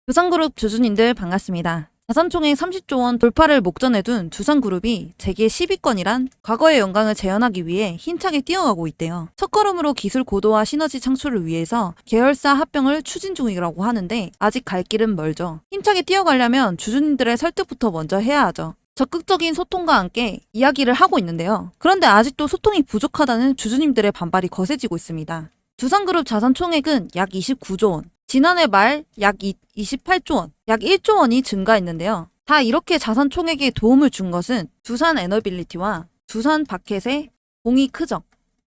두산그룹 주주님들 반갑습니다. 자산총액 30조 원 돌파를 목전에 둔 두산그룹이 재계 10위권이란 과거의 영광을 재현하기 위해 힘차게 뛰어가고 있대요. 첫걸음으로 기술 고도화 시너지 창출을 위해서 계열사 합병을 추진 중이라고 하는데 아직 갈 길은 멀죠. 힘차게 뛰어가려면 주주님들의 설득부터 먼저 해야 하죠. 적극적인 소통과 함께 이야기를 하고 있는데요. 그런데 아직도 소통이 부족하다는 주주님들의 반발이 거세지고 있습니다. 두산그룹 자산총액은 약 29조 원, 지난해 말 약 28조 원, 약 1조 원이 증가했는데요. 다 이렇게 자산 총액에 도움을 준 것은 두산 에너빌리티와 두산 바켓의 공이 크죠.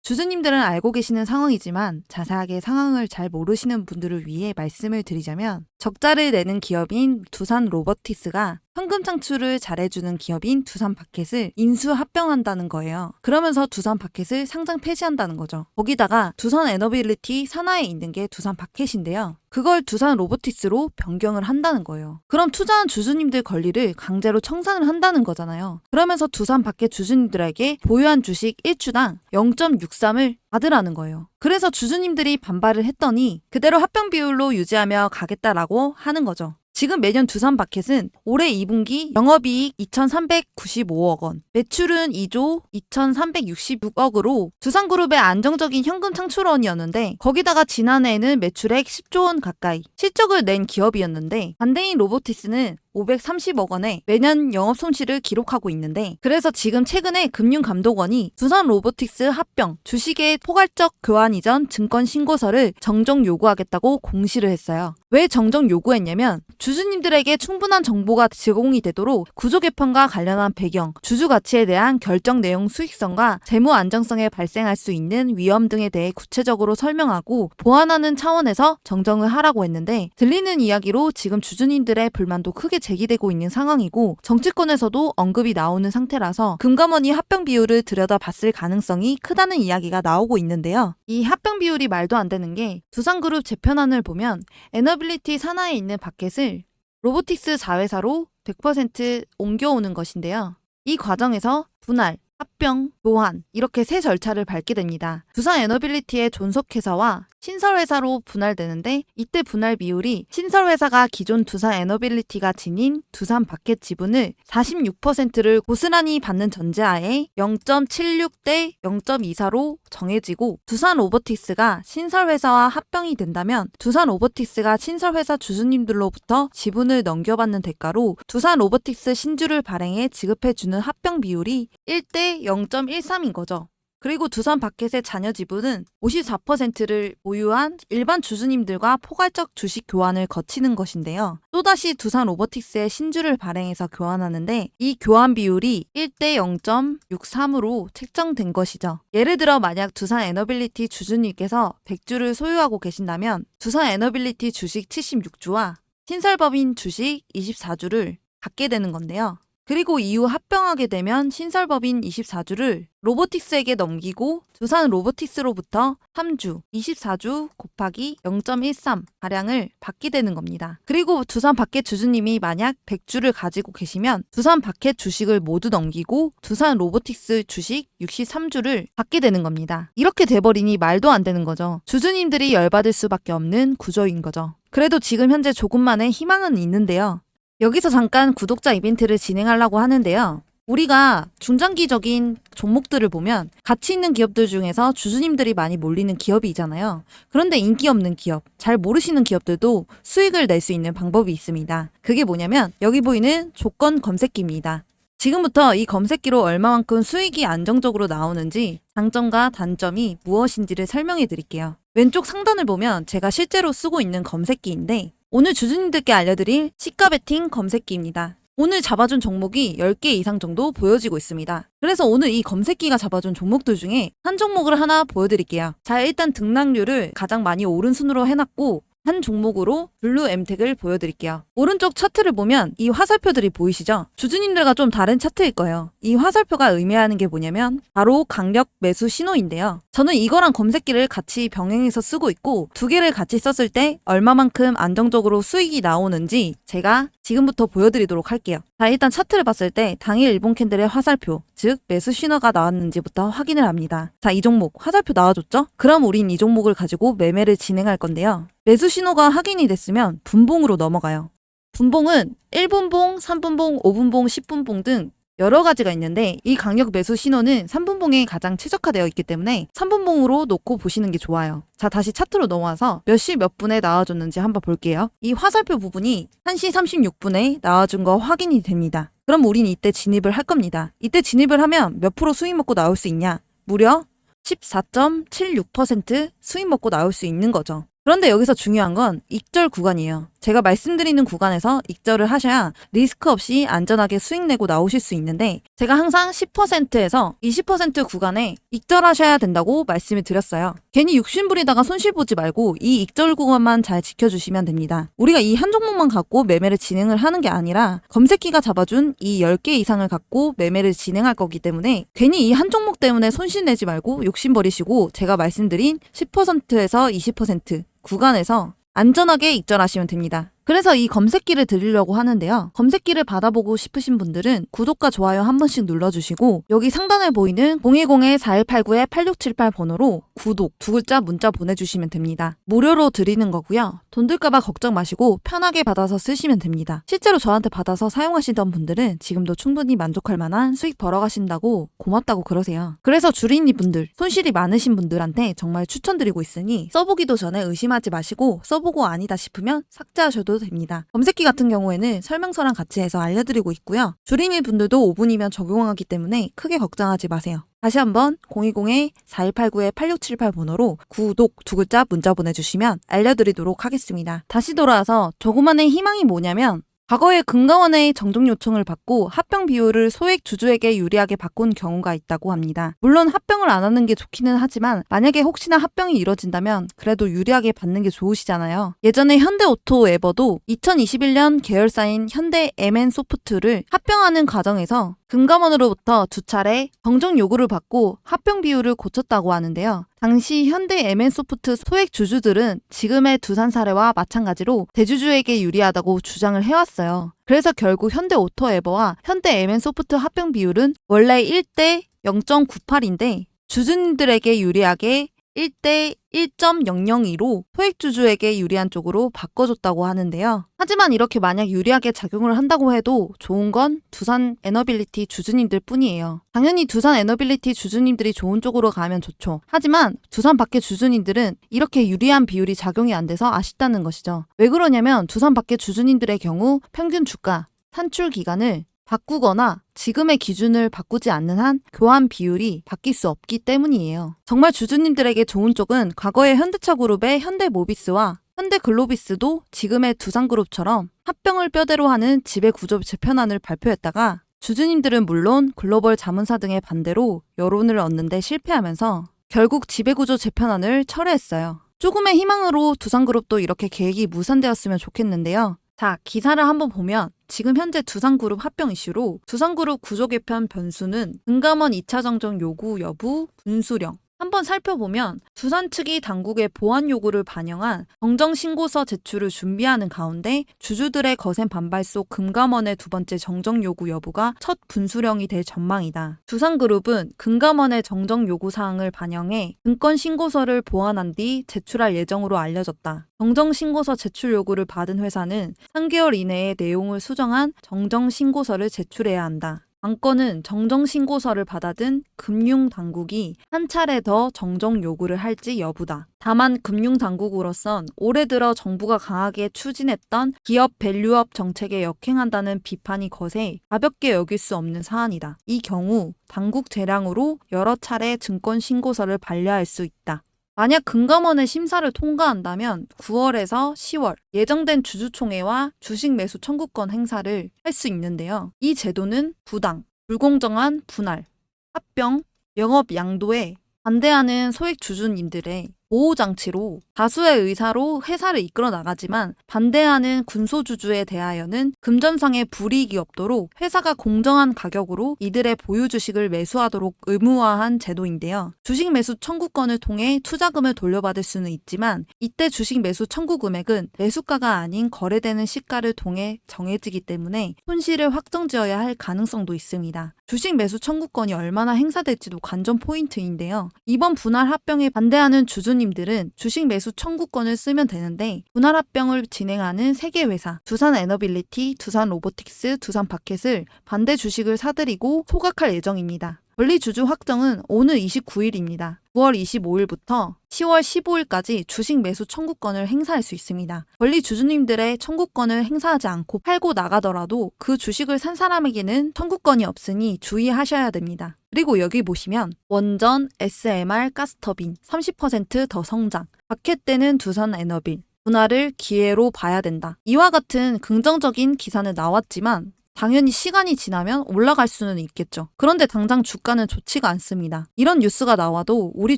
주주님들은 알고 계시는 상황이지만 자세하게 상황을 잘 모르시는 분들을 위해 말씀을 드리자면 적자를 내는 기업인 두산 로보틱스가 현금 창출을 잘해주는 기업인 두산 바켓을 인수 합병한다는 거예요. 그러면서 두산 바켓을 상장 폐지한다는 거죠. 거기다가 두산 에너빌리티 산하에 있는 게 두산 바켓인데요. 그걸 두산 로보틱스로 변경을 한다는 거예요. 그럼 투자한 주주님들 권리를 강제로 청산을 한다는 거잖아요. 그러면서 두산 바켓 주주님들에게 보유한 주식 1주당 0.63을 받으라는 거예요. 그래서 주주님들이 반발을 했더니 그대로 합병 비율로 유지하며 가겠다라고 하는 거죠. 지금 매년 두산 바켓은 올해 2분기 영업이익 2,395억 원, 매출은 2조 2,366억으로 두산그룹의 안정적인 현금 창출원이었는데 거기다가 지난해에는 매출액 10조 원 가까이 실적을 낸 기업이었는데 반대인 로보틱스는 530억 원의 매년 영업 손실을 기록하고 있는데 그래서 지금 최근에 금융감독원이 두산 로보틱스 합병 주식의 포괄적 교환 이전 증권 신고서를 정정 요구하겠다고 공시를 했어요. 왜 정정 요구했냐면 주주님들에게 충분한 정보가 제공이 되도록 구조 개편과 관련한 배경, 주주 가치에 대한 결정 내용 수익성과 재무 안정성에 발생할 수 있는 위험 등에 대해 구체적으로 설명하고 보완하는 차원에서 정정을 하라고 했는데 들리는 이야기로 지금 주주님들의 불만도 크게 제기되고 있는 상황이고 정치권에서도 언급이 나오는 상태라서 금감원이 합병 비율을 들여다봤을 가능성이 크다는 이야기가 나오고 있는데요. 이 합병 비율이 말도 안 되는 게 두산그룹 재편안을 보면 에너빌리티 산하에 있는 바켓을 로보틱스 자회사로 100% 옮겨오는 것인데요. 이 과정에서 분할, 합병, 교환 이렇게 세 절차를 밟게 됩니다. 두산 에너빌리티의 존속회사와 신설회사로 분할되는데 이때 분할 비율이 신설회사가 기존 두산 에너빌리티가 지닌 두산 바켓 지분을 46%를 고스란히 받는 전제하에 0.76대 0.24로 정해지고 두산 로보틱스가 신설회사와 합병이 된다면 두산 로보틱스가 신설회사 주주님들로부터 지분을 넘겨받는 대가로 두산 로보틱스 신주를 발행해 지급해주는 합병 비율이 1대 0.13인 거죠. 그리고 두산 바켓의 자녀 지분은 54%를 보유한 일반 주주님들과 포괄적 주식 교환을 거치는 것인데요. 또다시 두산 로보틱스의 신주를 발행해서 교환하는데 이 교환 비율이 1대 0.63으로 책정된 것이죠. 예를 들어 만약 두산 에너빌리티 주주님께서 100주를 소유하고 계신다면 두산 에너빌리티 주식 76주와 신설법인 주식 24주를 갖게 되는 건데요. 그리고 이후 합병하게 되면 신설법인 24주를 로보틱스에게 넘기고 두산 로보틱스로부터 3주, 24주 곱하기 0.13 가량을 받게 되는 겁니다. 그리고 두산 바켓 주주님이 만약 100주를 가지고 계시면 두산 바켓 주식을 모두 넘기고 두산 로보틱스 주식 63주를 받게 되는 겁니다. 이렇게 돼버리니 말도 안 되는 거죠. 주주님들이 열받을 수밖에 없는 구조인 거죠. 그래도 지금 현재 조금만의 희망은 있는데요. 여기서 잠깐 구독자 이벤트를 진행하려고 하는데요. 우리가 중장기적인 종목들을 보면 가치 있는 기업들 중에서 주주님들이 많이 몰리는 기업이잖아요. 그런데 인기 없는 기업, 잘 모르시는 기업들도 수익을 낼 수 있는 방법이 있습니다. 그게 뭐냐면 여기 보이는 조건 검색기입니다. 지금부터 이 검색기로 얼마만큼 수익이 안정적으로 나오는지 장점과 단점이 무엇인지를 설명해 드릴게요. 왼쪽 상단을 보면 제가 실제로 쓰고 있는 검색기인데 오늘 주주님들께 알려드릴 시가 베팅 검색기입니다. 오늘 잡아준 종목이 10개 이상 정도 보여지고 있습니다. 그래서 오늘 이 검색기가 잡아준 종목들 중에 한 종목을 하나 보여드릴게요. 자, 일단 등락률을 가장 많이 오른 순으로 해놨고 한 종목으로 블루 엠텍을 보여드릴게요. 오른쪽 차트를 보면 이 화살표들이 보이시죠? 주주님들과 좀 다른 차트일 거예요. 이 화살표가 의미하는 게 뭐냐면 바로 강력 매수 신호인데요. 저는 이거랑 검색기를 같이 병행해서 쓰고 있고 두 개를 같이 썼을 때 얼마만큼 안정적으로 수익이 나오는지 제가 지금부터 보여드리도록 할게요. 자, 일단 차트를 봤을 때 당일 일본 캔들의 화살표, 즉 매수 신호가 나왔는지부터 확인을 합니다. 자, 이 종목 화살표 나와줬죠? 그럼 우린 이 종목을 가지고 매매를 진행할 건데요. 매수 신호가 확인이 됐으면 분봉으로 넘어가요. 분봉은 1분봉, 3분봉, 5분봉, 10분봉 등 여러 가지가 있는데 이 강력 매수 신호는 3분봉에 가장 최적화되어 있기 때문에 3분봉으로 놓고 보시는 게 좋아요. 자, 다시 차트로 넘어와서 몇 시 몇 분에 나와줬는지 한번 볼게요. 이 화살표 부분이 1시 36분에 나와준 거 확인이 됩니다. 그럼 우린 이때 진입을 할 겁니다. 이때 진입을 하면 몇 프로 수익 먹고 나올 수 있냐? 무려 14.76% 수익 먹고 나올 수 있는 거죠. 그런데 여기서 중요한 건 익절 구간이에요. 제가 말씀드리는 구간에서 익절을 하셔야 리스크 없이 안전하게 수익 내고 나오실 수 있는데 제가 항상 10%에서 20% 구간에 익절하셔야 된다고 말씀을 드렸어요. 괜히 욕심부리다가 손실 보지 말고 이 익절 구간만 잘 지켜주시면 됩니다. 우리가 이 한 종목만 갖고 매매를 진행을 하는 게 아니라 검색기가 잡아준 이 10개 이상을 갖고 매매를 진행할 거기 때문에 괜히 이 한 종목 때문에 손실 내지 말고 욕심버리시고 제가 말씀드린 10%에서 20% 구간에서 안전하게 익절하시면 됩니다. 그래서 이 검색기를 드리려고 하는데요. 검색기를 받아보고 싶으신 분들은 구독과 좋아요 한 번씩 눌러주시고 여기 상단에 보이는 010-4189-8678 번호로 구독 두 글자 문자 보내주시면 됩니다. 무료로 드리는 거고요. 돈 들까봐 걱정 마시고 편하게 받아서 쓰시면 됩니다. 실제로 저한테 받아서 사용하시던 분들은 지금도 충분히 만족할 만한 수익 벌어가신다고 고맙다고 그러세요. 그래서 주린이 분들, 손실이 많으신 분들한테 정말 추천드리고 있으니 써보기도 전에 의심하지 마시고 써보고 아니다 싶으면 삭제하셔도 됩니다. 검색기 같은 경우에는 설명서랑 같이 해서 알려드리고 있고요. 주린이 분들도 5분이면 적용하기 때문에 크게 걱정하지 마세요. 다시 한번 010-4189-8678 번호로 구독 두 글자 문자 보내주시면 알려드리도록 하겠습니다. 다시 돌아와서 조그만의 희망이 뭐냐면 과거에 금감원의 정정 요청을 받고 합병 비율을 소액 주주에게 유리하게 바꾼 경우가 있다고 합니다. 물론 합병을 안 하는 게 좋기는 하지만 만약에 혹시나 합병이 이뤄진다면 그래도 유리하게 받는 게 좋으시잖아요. 예전에 현대오토에버도 2021년 계열사인 현대 MN소프트를 합병하는 과정에서 금감원으로부터 두 차례 정정 요구를 받고 합병 비율을 고쳤다고 하는데요. 당시 현대 MN소프트 소액 주주들은 지금의 두산 사례와 마찬가지로 대주주에게 유리하다고 주장을 해왔어요. 그래서 결국 현대오토에버와 현대 MN소프트 합병 비율은 원래 1대 0.98인데 주주님들에게 유리하게 1대 1.002로 소액주주에게 유리한 쪽으로 바꿔줬다고 하는데요. 하지만 이렇게 만약 유리하게 작용을 한다고 해도 좋은 건 두산 에너빌리티 주주님들 뿐이에요. 당연히 두산 에너빌리티 주주님들이 좋은 쪽으로 가면 좋죠. 하지만 두산 밖의 주주님들은 이렇게 유리한 비율이 작용이 안 돼서 아쉽다는 것이죠. 왜 그러냐면 두산 밖의 주주님들의 경우 평균 주가, 산출 기간을 바꾸거나 지금의 기준을 바꾸지 않는 한 교환 비율이 바뀔 수 없기 때문이에요. 정말 주주님들에게 좋은 쪽은 과거의 현대차그룹의 현대모비스와 현대글로비스도 지금의 두산그룹처럼 합병을 뼈대로 하는 지배구조 재편안을 발표했다가 주주님들은 물론 글로벌 자문사 등의 반대로 여론을 얻는 데 실패하면서 결국 지배구조 재편안을 철회했어요. 조금의 희망으로 두산그룹도 이렇게 계획이 무산되었으면 좋겠는데요. 자, 기사를 한번 보면 지금 현재 두산그룹 합병 이슈로 두산그룹 구조 개편 변수는 금감원 2차 정정 요구 여부 분수령. 한번 살펴보면 두산 측이 당국의 보완 요구를 반영한 정정 신고서 제출을 준비하는 가운데 주주들의 거센 반발 속 금감원의 두 번째 정정 요구 여부가 첫 분수령이 될 전망이다. 두산그룹은 금감원의 정정 요구 사항을 반영해 증권 신고서를 보완한 뒤 제출할 예정으로 알려졌다. 정정 신고서 제출 요구를 받은 회사는 3개월 이내에 내용을 수정한 정정 신고서를 제출해야 한다. 안건은 정정신고서를 받아든 금융당국이 한 차례 더 정정 요구를 할지 여부다. 다만 금융당국으로선 올해 들어 정부가 강하게 추진했던 기업 밸류업 정책에 역행한다는 비판이 거세 가볍게 여길 수 없는 사안이다. 이 경우 당국 재량으로 여러 차례 증권신고서를 반려할 수 있다. 만약 금감원의 심사를 통과한다면 9월에서 10월 예정된 주주총회와 주식 매수 청구권 행사를 할 수 있는데요. 이 제도는 부당, 불공정한 분할, 합병, 영업 양도에 반대하는 소액 주주님들의 보호장치로 다수의 의사로 회사를 이끌어 나가지만 반대하는 군소주주에 대하여는 금전상의 불이익이 없도록 회사가 공정한 가격으로 이들의 보유 주식을 매수하도록 의무화한 제도인데요. 주식 매수 청구권을 통해 투자금을 돌려받을 수는 있지만 이때 주식 매수 청구 금액은 매수가가 아닌 거래되는 시가를 통해 정해지기 때문에 손실을 확정지어야 할 가능성도 있습니다. 주식 매수 청구권이 얼마나 행사될지도 관전 포인트인데요. 이번 분할 합병에 반대하는 주주님들은 주식 매수 청구권을 쓰면 되는데 분할 합병을 진행하는 3개 회사 두산 에너빌리티, 두산 로보틱스, 두산 바켓을 반대 주식을 사들이고 소각할 예정입니다. 권리 주주 확정은 오늘 29일입니다. 9월 25일부터 10월 15일까지 주식 매수 청구권을 행사할 수 있습니다. 권리 주주님들의 청구권을 행사하지 않고 팔고 나가더라도 그 주식을 산 사람에게는 청구권이 없으니 주의하셔야 됩니다. 그리고 여기 보시면 원전, SMR, 가스터빈 30% 더 성장, 바켓 때는 두산 에너빌, 분할을 기회로 봐야 된다. 이와 같은 긍정적인 기사는 나왔지만 당연히 시간이 지나면 올라갈 수는 있겠죠. 그런데 당장 주가는 좋지가 않습니다. 이런 뉴스가 나와도 우리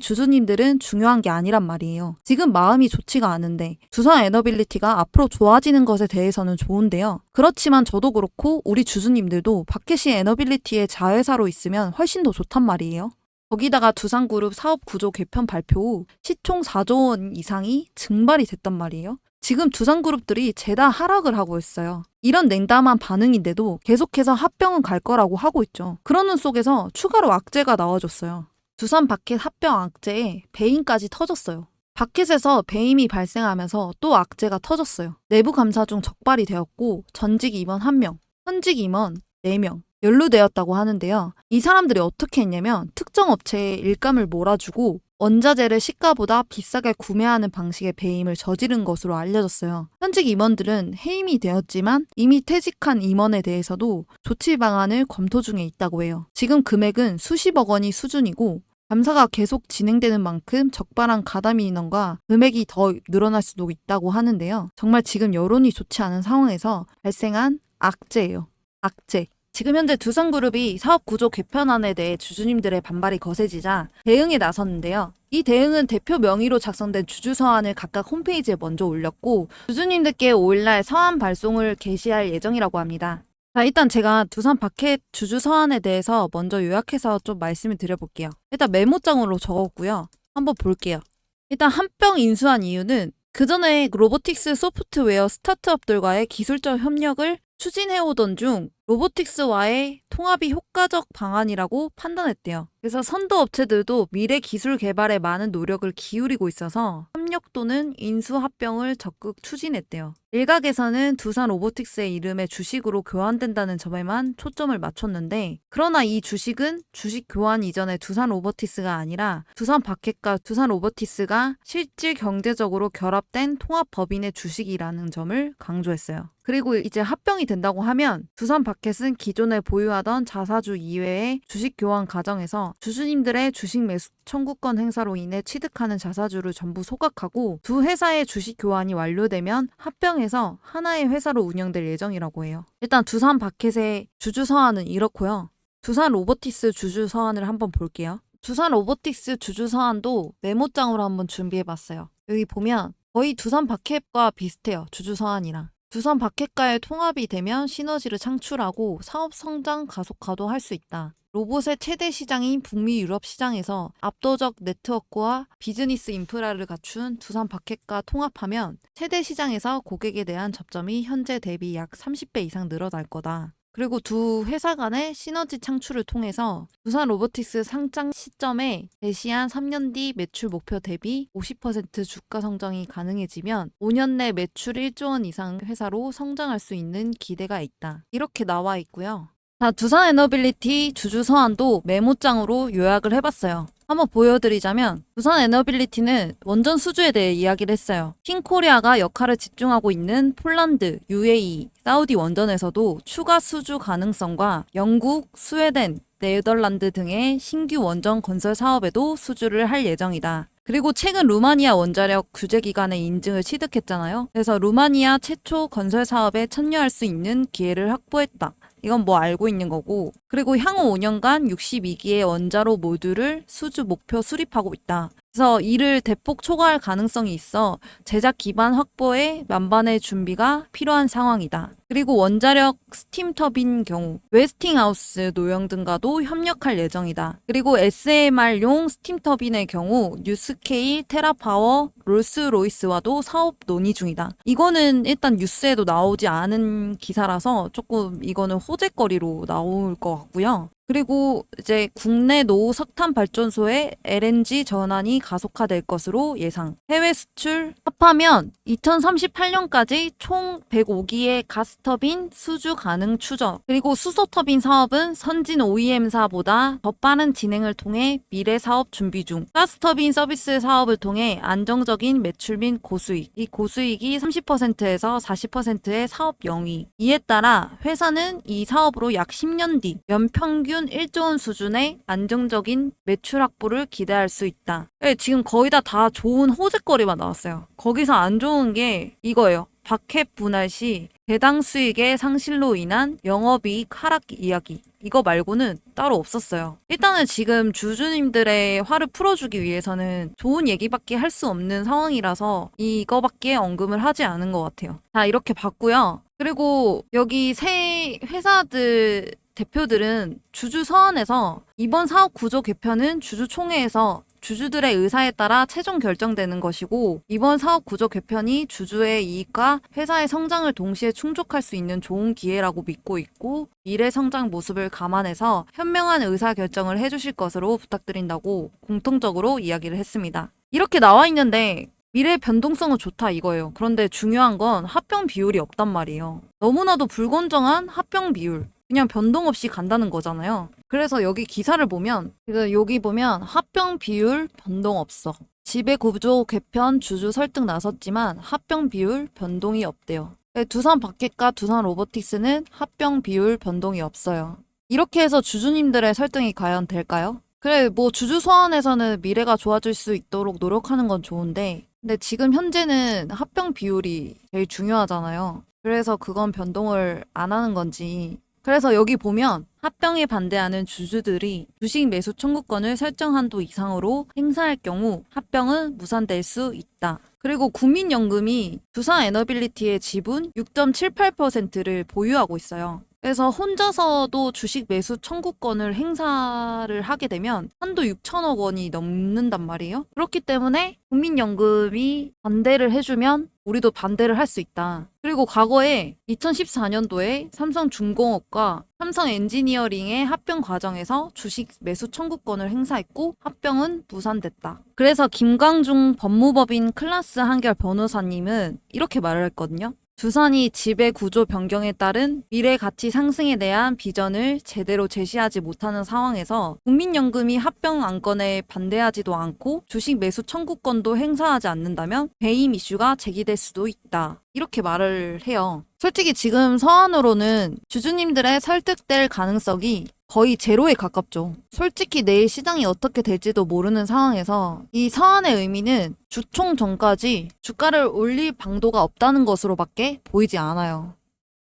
주주님들은 중요한 게 아니란 말이에요. 지금 마음이 좋지가 않은데 두산 에너빌리티가 앞으로 좋아지는 것에 대해서는 좋은데요. 그렇지만 저도 그렇고 우리 주주님들도 바켓이 에너빌리티의 자회사로 있으면 훨씬 더 좋단 말이에요. 거기다가 두산그룹 사업 구조 개편 발표 후 시총 4조 원 이상이 증발이 됐단 말이에요. 지금 두산그룹들이 죄다 하락을 하고 있어요. 이런 냉담한 반응인데도 계속해서 합병은 갈 거라고 하고 있죠. 그러는 속에서 추가로 악재가 나와줬어요. 두산 바켓 합병 악재에 배임까지 터졌어요. 바켓에서 배임이 발생하면서 또 악재가 터졌어요. 내부 감사 중 적발이 되었고 전직 임원 1명, 현직 임원 4명 연루되었다고 하는데요. 이 사람들이 어떻게 했냐면 특정 업체에 일감을 몰아주고 원자재를 시가보다 비싸게 구매하는 방식의 배임을 저지른 것으로 알려졌어요. 현직 임원들은 해임이 되었지만 이미 퇴직한 임원에 대해서도 조치 방안을 검토 중에 있다고 해요. 지금 금액은 수십억 원이 수준이고 감사가 계속 진행되는 만큼 적발한 가담 인원과 금액이 더 늘어날 수도 있다고 하는데요. 정말 지금 여론이 좋지 않은 상황에서 발생한 악재예요. 악재. 지금 현재 두산그룹이 사업구조 개편안에 대해 주주님들의 반발이 거세지자 대응에 나섰는데요. 이 대응은 대표 명의로 작성된 주주서한을 각각 홈페이지에 먼저 올렸고 주주님들께 5일날 서한 발송을 게시할 예정이라고 합니다. 자, 일단 제가 두산 바켓 주주서한에 대해서 먼저 요약해서 좀 말씀을 드려볼게요. 일단 메모장으로 적었고요. 한번 볼게요. 일단 합병 인수한 이유는 그전에 로보틱스 소프트웨어 스타트업들과의 기술적 협력을 추진해오던 중 로보틱스와의 통합이 효과적 방안이라고 판단했대요. 그래서 선도 업체들도 미래 기술 개발에 많은 노력을 기울이고 있어서 협력 또는 인수 합병을 적극 추진했대요. 일각에서는 두산 로보틱스의 이름에 주식으로 교환된다는 점에만 초점을 맞췄는데 그러나 이 주식은 주식 교환 이전의 두산 로보틱스가 아니라 두산 바켓과 두산 로보틱스가 실질 경제적으로 결합된 통합 법인의 주식이라는 점을 강조했어요. 그리고 이제 합병이 된다고 하면 두산 바켓은 기존에 보유하던 자사주 이외의 주식 교환 과정에서 주주님들의 주식 매수 청구권 행사로 인해 취득하는 자사주를 전부 소각하고 두 회사의 주식 교환이 완료되면 합병해서 하나의 회사로 운영될 예정이라고 해요. 일단 두산 바켓의 주주 서한은 이렇고요. 두산 로보틱스 주주 서한을 한번 볼게요. 두산 로보틱스 주주 서한도 메모장으로 한번 준비해봤어요. 여기 보면 거의 두산 바켓과 비슷해요. 주주 서한이랑. 두산 바켓과의 통합이 되면 시너지를 창출하고 사업 성장 가속화도 할 수 있다. 로봇의 최대 시장인 북미 유럽 시장에서 압도적 네트워크와 비즈니스 인프라를 갖춘 두산 바켓과 통합하면 최대 시장에서 고객에 대한 접점이 현재 대비 약 30배 이상 늘어날 거다. 그리고 두 회사 간의 시너지 창출을 통해서 두산 로보틱스 상장 시점에 제시한 3년 뒤 매출 목표 대비 50% 주가 성장이 가능해지면 5년 내 매출 1조 원 이상 회사로 성장할 수 있는 기대가 있다. 이렇게 나와 있고요. 자, 두산 에너빌리티 주주 서한도 메모장으로 요약을 해봤어요. 한번 보여드리자면 두산 에너빌리티는 원전 수주에 대해 이야기를 했어요. 킹코리아가 역할을 집중하고 있는 폴란드, UAE, 사우디 원전에서도 추가 수주 가능성과 영국, 스웨덴, 네덜란드 등의 신규 원전 건설 사업에도 수주를 할 예정이다. 그리고 최근 루마니아 원자력 규제기관의 인증을 취득했잖아요. 그래서 루마니아 최초 건설 사업에 참여할 수 있는 기회를 확보했다. 이건 뭐 알고 있는 거고. 그리고 향후 5년간 62기의 원자로 모듈을 수주 목표 수립하고 있다. 그래서 이를 대폭 초과할 가능성이 있어 제작 기반 확보에 만반의 준비가 필요한 상황이다. 그리고 원자력 스팀 터빈 경우 웨스팅하우스 노영 등과도 협력할 예정이다. 그리고 SMR용 스팀 터빈의 경우 뉴스케일, 테라파워, 롤스로이스와도 사업 논의 중이다. 이거는 일단 뉴스에도 나오지 않은 기사라서 조금 이거는 호재거리로 나올 것 같고요. 그리고 이제 국내 노후 석탄 발전소의 LNG 전환이 가속화될 것으로 예상. 해외 수출 합하면 2038년까지 총 105기의 가스터빈 수주 가능 추정. 그리고 수소터빈 사업은 선진 OEM사보다 더 빠른 진행을 통해 미래 사업 준비 중. 가스터빈 서비스 사업을 통해 안정적인 매출 및 고수익. 이 고수익이 30%에서 40%의 사업 영위. 이에 따라 회사는 이 사업으로 약 10년 뒤 연평균 1조 원 수준의 안정적인 매출 확보를 기대할 수 있다. 네, 지금 거의 다 좋은 호재거리만 나왔어요. 거기서 안 좋은 게 이거예요. 박해 분할 시 배당 수익의 상실로 인한 영업이익 하락 이야기. 이거 말고는 따로 없었어요. 일단은 지금 주주님들의 화를 풀어주기 위해서는 좋은 얘기밖에 할 수 없는 상황이라서 이거밖에 언급을 하지 않은 것 같아요. 자, 이렇게 봤고요. 그리고 여기 새 회사들 대표들은 주주 서한에서 이번 사업 구조 개편은 주주총회에서 주주들의 의사에 따라 최종 결정되는 것이고 이번 사업 구조 개편이 주주의 이익과 회사의 성장을 동시에 충족할 수 있는 좋은 기회라고 믿고 있고 미래 성장 모습을 감안해서 현명한 의사 결정을 해주실 것으로 부탁드린다고 공통적으로 이야기를 했습니다. 이렇게 나와 있는데 미래 변동성은 좋다 이거예요. 그런데 중요한 건 합병 비율이 없단 말이에요. 너무나도 불건정한 합병 비율. 그냥 변동 없이 간다는 거잖아요. 그래서 여기 기사를 보면 여기 보면 합병 비율 변동 없어. 지배 구조 개편 주주 설득 나섰지만 합병 비율 변동이 없대요. 두산 바켓과 두산 로보틱스는 합병 비율 변동이 없어요. 이렇게 해서 주주님들의 설득이 과연 될까요? 그래 뭐 주주 소환에서는 미래가 좋아질 수 있도록 노력하는 건 좋은데 근데 지금 현재는 합병 비율이 제일 중요하잖아요. 그래서 그건 변동을 안 하는 건지 그래서 여기 보면 합병에 반대하는 주주들이 주식 매수 청구권을 설정 한도 이상으로 행사할 경우 합병은 무산될 수 있다. 그리고 국민연금이 두산에너빌리티의 지분 6.78%를 보유하고 있어요. 그래서 혼자서도 주식 매수 청구권을 행사를 하게 되면 한도 6천억 원이 넘는단 말이에요. 그렇기 때문에 국민연금이 반대를 해주면 우리도 반대를 할 수 있다. 그리고 과거에 2014년도에 삼성중공업과 삼성엔지니어링의 합병 과정에서 주식 매수 청구권을 행사했고 합병은 무산됐다. 그래서 김광중 법무법인 클라스 한결 변호사님은 이렇게 말을 했거든요. 두산이 지배 구조 변경에 따른 미래 가치 상승에 대한 비전을 제대로 제시하지 못하는 상황에서 국민연금이 합병 안건에 반대하지도 않고 주식 매수 청구권도 행사하지 않는다면 배임 이슈가 제기될 수도 있다. 이렇게 말을 해요. 솔직히 지금 서한으로는 주주님들의 설득될 가능성이 거의 제로에 가깝죠. 솔직히 내일 시장이 어떻게 될지도 모르는 상황에서 이 서한의 의미는 주총 전까지 주가를 올릴 방도가 없다는 것으로밖에 보이지 않아요.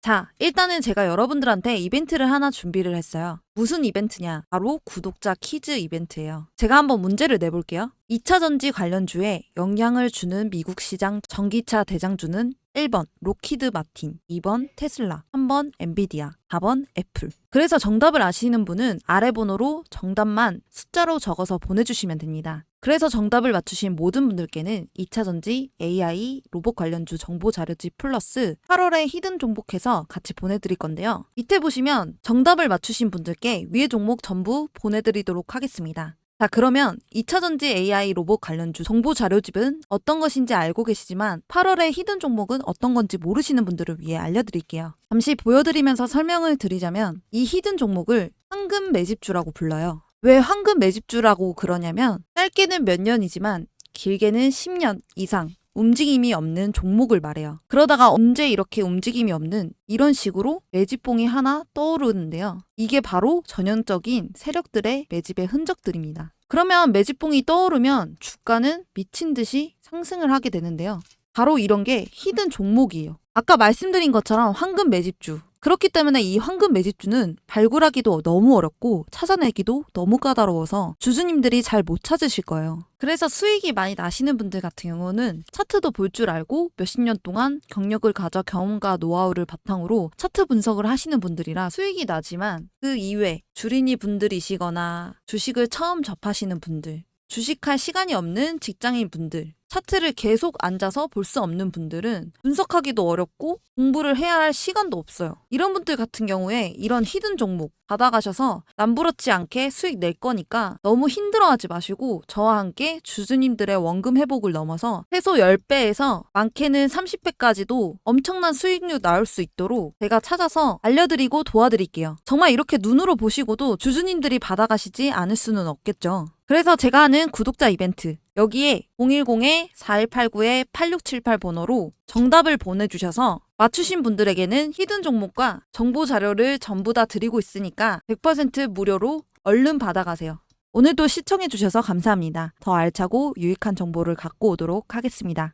자, 일단은 제가 여러분들한테 이벤트를 하나 준비를 했어요. 무슨 이벤트냐? 바로 구독자 퀴즈 이벤트예요. 제가 한번 문제를 내볼게요. 2차 전지 관련주에 영향을 주는 미국 시장 전기차 대장주는 1번 록히드 마틴, 2번 테슬라, 3번 엔비디아, 4번 애플. 그래서 정답을 아시는 분은 아래 번호로 정답만 숫자로 적어서 보내주시면 됩니다. 그래서 정답을 맞추신 모든 분들께는 2차전지 AI 로봇 관련주 정보 자료집 플러스 8월에 히든 종목해서 같이 보내드릴 건데요. 밑에 보시면 정답을 맞추신 분들께 위의 종목 전부 보내드리도록 하겠습니다. 자, 그러면 2차전지 AI 로봇 관련주 정보 자료집은 어떤 것인지 알고 계시지만 8월에 히든 종목은 어떤 건지 모르시는 분들을 위해 알려드릴게요. 잠시 보여드리면서 설명을 드리자면 이 히든 종목을 황금 매집주라고 불러요. 왜 황금 매집주라고 그러냐면 짧게는 몇 년이지만 길게는 10년 이상 움직임이 없는 종목을 말해요. 그러다가 언제 이렇게 움직임이 없는 이런 식으로 매집봉이 하나 떠오르는데요. 이게 바로 전형적인 세력들의 매집의 흔적들입니다. 그러면 매집봉이 떠오르면 주가는 미친 듯이 상승을 하게 되는데요. 바로 이런 게 히든 종목이에요. 아까 말씀드린 것처럼 황금 매집주. 그렇기 때문에 이 황금 매집주는 발굴하기도 너무 어렵고 찾아내기도 너무 까다로워서 주주님들이 잘 못 찾으실 거예요. 그래서 수익이 많이 나시는 분들 같은 경우는 차트도 볼 줄 알고 몇십 년 동안 경력을 가져 경험과 노하우를 바탕으로 차트 분석을 하시는 분들이라 수익이 나지만 그 이외 주린이 분들이시거나 주식을 처음 접하시는 분들, 주식할 시간이 없는 직장인 분들, 차트를 계속 앉아서 볼 수 없는 분들은 분석하기도 어렵고 공부를 해야 할 시간도 없어요. 이런 분들 같은 경우에 이런 히든 종목 받아가셔서 남부럽지 않게 수익 낼 거니까 너무 힘들어하지 마시고 저와 함께 주주님들의 원금 회복을 넘어서 최소 10배에서 많게는 30배까지도 엄청난 수익률 나올 수 있도록 제가 찾아서 알려드리고 도와드릴게요. 정말 이렇게 눈으로 보시고도 주주님들이 받아가시지 않을 수는 없겠죠. 그래서 제가 하는 구독자 이벤트 여기에 010-4189-8678 번호로 정답을 보내주셔서 맞추신 분들에게는 히든 종목과 정보 자료를 전부 다 드리고 있으니까 100% 무료로 얼른 받아가세요. 오늘도 시청해주셔서 감사합니다. 더 알차고 유익한 정보를 갖고 오도록 하겠습니다.